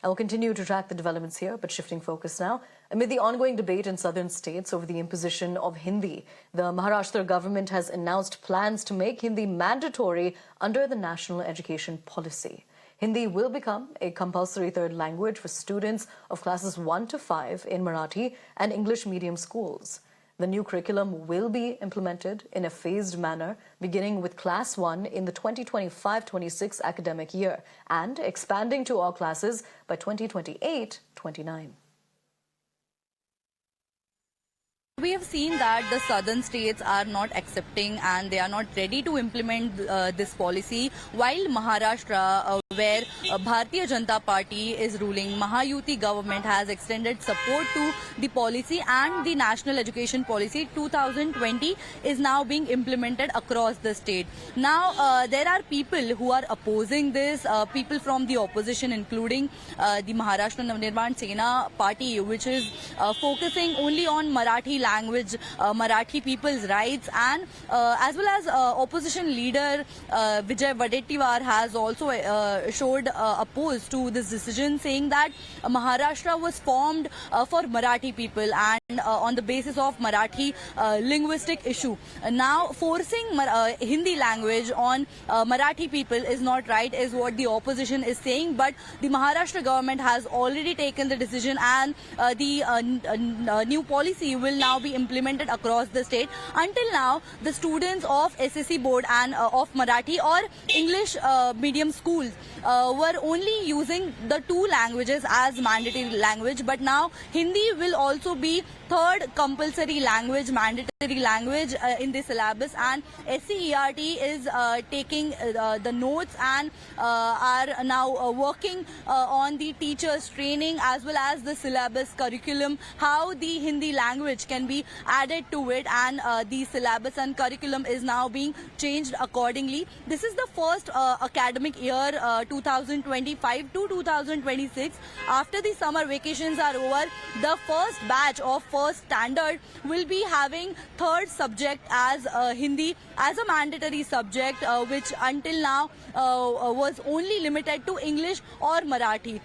I will continue to track the developments here, but shifting focus now. Amid the ongoing debate in southern states over the imposition of Hindi, the Maharashtra government has announced plans to make Hindi mandatory under the national education policy. Hindi will become a compulsory third language for students of classes 1 to 5 in Marathi and English medium schools. The new curriculum will be implemented in a phased manner, beginning with Class 1 in the 2025-26 academic year and expanding to all classes by 2028-29. We have seen that the southern states are not accepting and they are not ready to implement this policy, while Maharashtra, where Bharatiya Janata Party is ruling, Mahayuti government has extended support to the policy, and the National Education Policy 2020 is now being implemented across the state. Now, there are people who are opposing this, people from the opposition, including the Maharashtra Navnirman Sena party, which is focusing only on Marathi language, Marathi people's rights, and as well as opposition leader Vijay Wadettiwar has also showed opposed to this decision, saying that Maharashtra was formed for Marathi people and on the basis of Marathi linguistic issue. Now forcing Hindi language on Marathi people is not right, is what the opposition is saying, but the Maharashtra government has already taken the decision, and the new policy will now be implemented across the state. Until now, the students of SSC board and of Marathi or English medium schools were only using the two languages as mandatory language, but now Hindi will also be third compulsory language, mandatory language in the syllabus, and SCERT is taking the notes and are now working on the teachers training as well as the syllabus curriculum, how the Hindi language can be added to it, and the syllabus and curriculum is now being changed accordingly. This is the first academic year 2025 to 2026. After the summer vacations are over, the first batch of first standard will be having third subject as Hindi as a mandatory subject, which until now was only limited to English or Marathi.